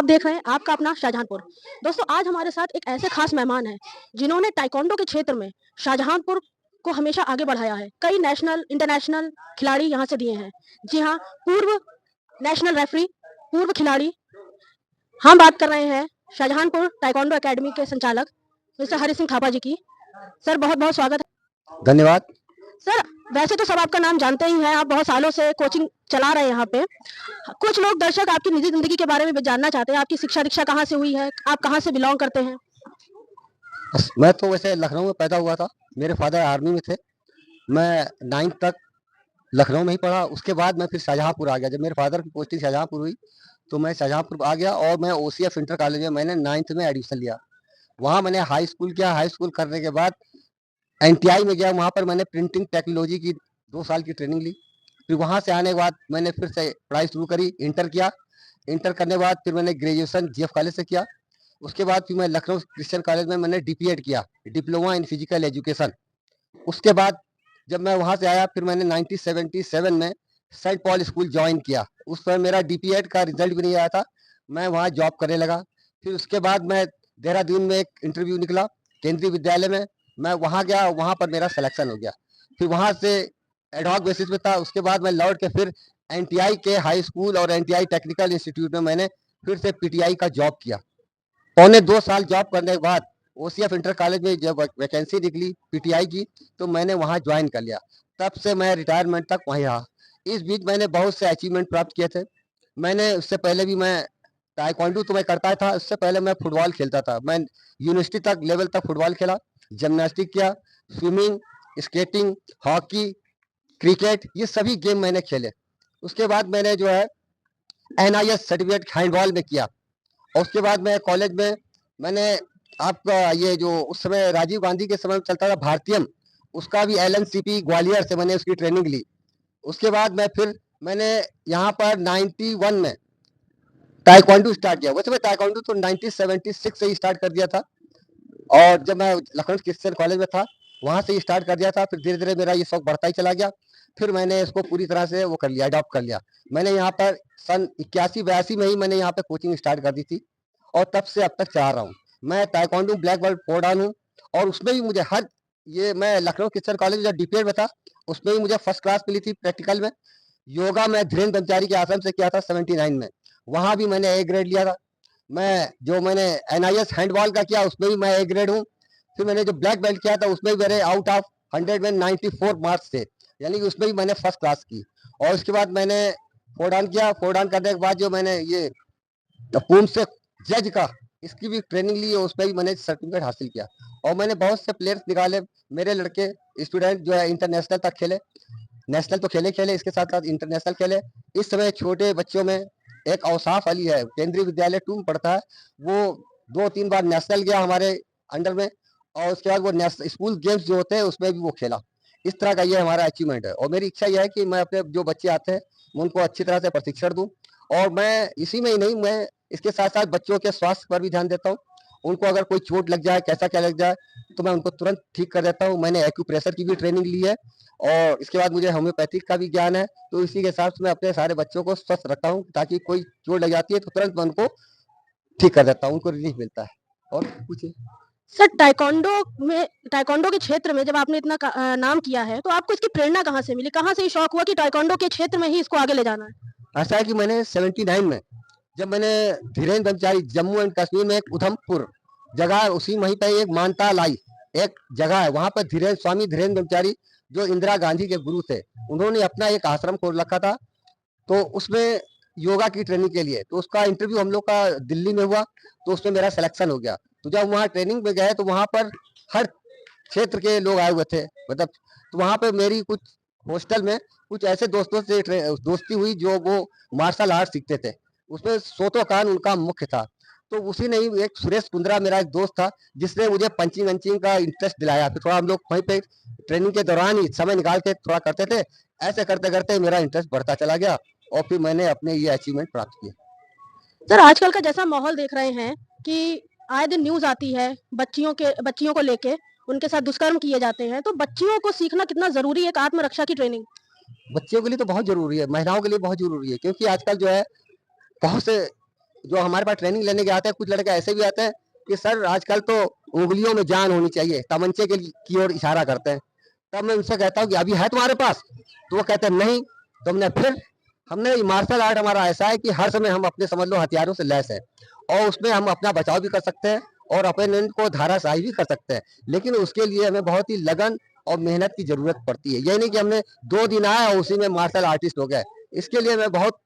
देख रहे हैं आपका अपना शाहजहांपुर। दोस्तों आज हमारे साथ एक ऐसे खास मेहमान हैं जिन्होंने ताइक्वांडो के क्षेत्र में शाहजहांपुर को हमेशा आगे बढ़ाया है। कई नेशनल इंटरनेशनल खिलाड़ी यहाँ से दिए हैं। जी हाँ, पूर्व नेशनल रेफरी, पूर्व खिलाड़ी। हम बात कर रहे हैं शाहजहांपुर ताइक्वांडो एकेडमी के संचालक मिस्टर हरि सिंह थापा जी की। सर बहुत बहुत स्वागत है। धन्यवाद। सर वैसे तो सब आपका नाम जानते ही हैं, आप बहुत सालों से कोचिंग चला रहे हैं यहाँ पे। कुछ लोग दर्शक आपकी निजी जिंदगी के बारे में भी जानना चाहते हैं। आपकी शिक्षा दीक्षा कहाँ से हुई है, आप कहाँ से बिलोंग करते हैं? मैं तो वैसे लखनऊ में पैदा हुआ था। मेरे फादर आर्मी में थे। मैं 9th तक लखनऊ में ही पढ़ा। उसके बाद मैं फिर शाहजहांपुर आ गया। जब मेरे फादर की पोस्टिंग शाहजहांपुर हुई तो मैं शाहजहांपुर आ गया और मैं ओसीएफ इंटर कॉलेज में मैंने 9th में एडमिशन लिया। वहाँ मैंने हाई स्कूल किया। हाई स्कूल करने के बाद एनटीआई में गया। वहाँ पर मैंने प्रिंटिंग टेक्नोलॉजी की 2 साल की ट्रेनिंग ली। फिर वहाँ से आने के बाद मैंने फिर से पढ़ाई शुरू करी, इंटर किया। इंटर करने के बाद फिर मैंने ग्रेजुएशन जीएफ कॉलेज से किया। उसके बाद फिर मैं लखनऊ क्रिश्चियन कॉलेज में मैंने डीपीएड किया, डिप्लोमा इन फिजिकल एजुकेशन। उसके बाद जब मैं वहाँ से आया फिर मैंने 1977 में सेंट पॉल स्कूल ज्वाइन किया। उस समय मेरा डीपीएड का रिजल्ट भी नहीं आया था। मैं वहाँ जॉब करने लगा। फिर उसके बाद मैं देहरादून में एक इंटरव्यू निकला केंद्रीय विद्यालय में। मैं वहाँ गया, वहाँ पर मेरा सिलेक्शन हो गया। फिर वहाँ से एडहॉक बेसिस पे था। उसके बाद मैं लौट के फिर एनटीआई के हाई स्कूल और एनटीआई टेक्निकल इंस्टीट्यूट में मैंने फिर से पीटीआई का जॉब किया। पौने 2 साल जॉब करने के बाद ओसीएफ इंटर कॉलेज में जब वैकेंसी निकली पीटीआई की तो मैंने वहां ज्वाइन कर लिया। तब से मैं रिटायरमेंट तक वहीं रहा। इस बीच मैंने बहुत से अचीवमेंट प्राप्त किए थे। मैंने उससे पहले भी मैं ताइक्वांडो तो मैं करता था। उससे पहले मैं फुटबॉल खेलता था। मैं यूनिवर्सिटी तक लेवल तक फुटबॉल खेला, जिम्नास्टिक किया, स्विमिंग, स्केटिंग, हॉकी, क्रिकेट, ये सभी गेम मैंने खेले। उसके बाद मैंने जो है एनआईएस सर्टिफिकेट हैंडबॉल में किया। और उसके बाद मैं कॉलेज में मैंने आपका ये जो उस समय राजीव गांधी के समय में चलता था भारतीयम, उसका भी एलएनसीपी ग्वालियर से मैंने उसकी ट्रेनिंग ली। उसके बाद मैंने यहाँ पर 91 में ताइक्वांडो स्टार्ट किया। वैसे मैं ताइक्वांडो तो 1976 से ही स्टार्ट कर दिया था। और जब मैं लखनऊ क्रिश्चियन कॉलेज में था वहाँ से ही स्टार्ट कर दिया था। फिर धीरे धीरे मेरा ये शौक बढ़ता ही चला गया। फिर मैंने इसको पूरी तरह से वो कर लिया, अडॉप्ट कर लिया। मैंने यहाँ पर सन 81-82 में ही मैंने यहाँ पे कोचिंग स्टार्ट कर दी थी और तब से अब तक चला रहा हूँ। मैं ताइक्वांडो ब्लैक बेल्ट 4 डान हूँ। और उसमें भी मुझे मैं लखनऊ क्रिश्चियन कॉलेज में जब डीपीएड में था उसमें भी मुझे फर्स्ट क्लास मिली थी प्रैक्टिकल में। योगा मैं धीरेन्द्र ब्रह्मचारी के आश्रम से किया था 79 में, वहाँ भी मैंने ए ग्रेड लिया था। मैंने एनआईएस हैंडबॉल का किया उसमें भी मैं ए ग्रेड हूँ। फिर मैंने जो ब्लैक बेल्ट किया था उसमें भी मेरे आउट ऑफ 100 में 94 मार्क्स थे, यानी कि उसमें भी मैंने फर्स्ट क्लास की। और उसके बाद मैंने 4 डान किया। 4 डान करने के बाद जो मैंने ये पूर्व से जज का इसकी भी ट्रेनिंग ली है, उसमें भी मैंने सर्टिफिकेट हासिल किया। और मैंने बहुत से प्लेयर्स निकाले। मेरे लड़के स्टूडेंट जो है इंटरनेशनल तक खेले। नेशनल तो खेले, इसके साथ साथ इंटरनेशनल खेले। इस समय छोटे बच्चों में एक औसाफ अली है, केंद्रीय विद्यालय 2 में पढ़ता है। वो 2-3 बार नेशनल गया हमारे अंडर में। और उसके बाद वो नेशनल स्कूल गेम्स जो होते हैं उसमें भी वो खेला। इस तरह का ये हमारा अचीवमेंट है। और मेरी इच्छा यह है कि मैं अपने जो बच्चे आते हैं मैं उनको अच्छी तरह से प्रशिक्षण दूं। और मैं इसी में ही नहीं, मैं इसके साथ साथ बच्चों के स्वास्थ्य पर भी ध्यान देता हूँ। उनको अगर कोई चोट लग जाए, कैसा क्या लग जाए, तो मैं उनको तुरंत ठीक कर देता हूँ। मैंने एक्यूप्रेशर की भी ट्रेनिंग ली है और इसके बाद मुझे होम्योपैथिक का भी ज्ञान है। तो इसी के हिसाब से मैं अपने सारे बच्चों को स्वस्थ रखता हूँ ताकि कोई चोट लग जाती है तो तुरंत मैं उनको ठीक कर देता हूँ, उनको रिलीफ मिलता है। और पूछिए सर ताइक्वांडो के क्षेत्र में जब आपने इतना नाम किया है तो आपको इसकी प्रेरणा कहाँ से मिली? कहाँ से ये शौक हुआ कि ताइक्वांडो के क्षेत्र में ही इसको आगे ले जाना है? ऐसा है कि मैंने 79 में जब मैंने धीरेन्द्र ब्रह्मचारी जम्मू एंड कश्मीर में एक उधमपुर जगह, उसी वहीं पर एक मानता लाई एक जगह है, वहां पर स्वामी धीरेन्द्र ब्रह्मचारी जो इंदिरा गांधी के गुरु थे, उन्होंने अपना एक आश्रम खोल रखा था। तो उसमें योगा की ट्रेनिंग के लिए तो उसका इंटरव्यू हम लोग का दिल्ली में हुआ। तो उसमें मेरा सिलेक्शन हो गया। तो जब वहाँ ट्रेनिंग में गए तो वहाँ पर हर क्षेत्र के लोग आए हुए थे, मतलब तो वहाँ पे मेरी कुछ हॉस्टल में कुछ ऐसे दोस्तों से दोस्ती हुई जो वो मार्शल आर्ट सीखते थे। उसमें सोतो खान उनका मुख्य था। तो उसी ने ही एक सुरेश कुंद्रा मेरा एक दोस्त था जिसने मुझे पंचिंग वंचिंग का इंटरेस्ट दिलाया। फिर थोड़ा हम लोग वहीं पे ट्रेनिंग के दौरान ही समय निकाल के थोड़ा करते थे। ऐसे करते करते मेरा इंटरेस्ट बढ़ता चला गया और फिर मैंने अपने ये अचीवमेंट प्राप्त किया। सर आजकल का जैसा माहौल देख रहे हैं कि आए दिन न्यूज आती है बच्चियों को लेके उनके साथ दुष्कर्म किए जाते हैं, तो बच्चियों को सीखना कितना जरूरी है एक आत्मरक्षा की ट्रेनिंग? बच्चियों के लिए तो बहुत जरूरी है, महिलाओं के लिए बहुत जरूरी है, क्योंकि आजकल जो है बहुत से जो हमारे पास ट्रेनिंग लेने के आते हैं, कुछ लड़के ऐसे भी आते हैं कि सर आजकल तो उंगलियों में जान होनी चाहिए, तमंचे की ओर इशारा करते हैं। तब मैं उनसे कहता हूँ कि अभी है तुम्हारे पास, तो वो कहते हैं नहीं। तो हमने मार्शल आर्ट हमारा ऐसा है कि हर समय हम अपने समझ लो हथियारों से लैस है, और उसमें हम अपना बचाव भी कर सकते हैं और अपोनेंट को धाराशायी भी कर सकते हैं। लेकिन उसके लिए हमें बहुत ही लगन और मेहनत की जरूरत पड़ती है। ये नहीं कि हमने 2 दिन आया और उसी में मार्शल आर्टिस्ट हो गए। इसके लिए हमें बहुत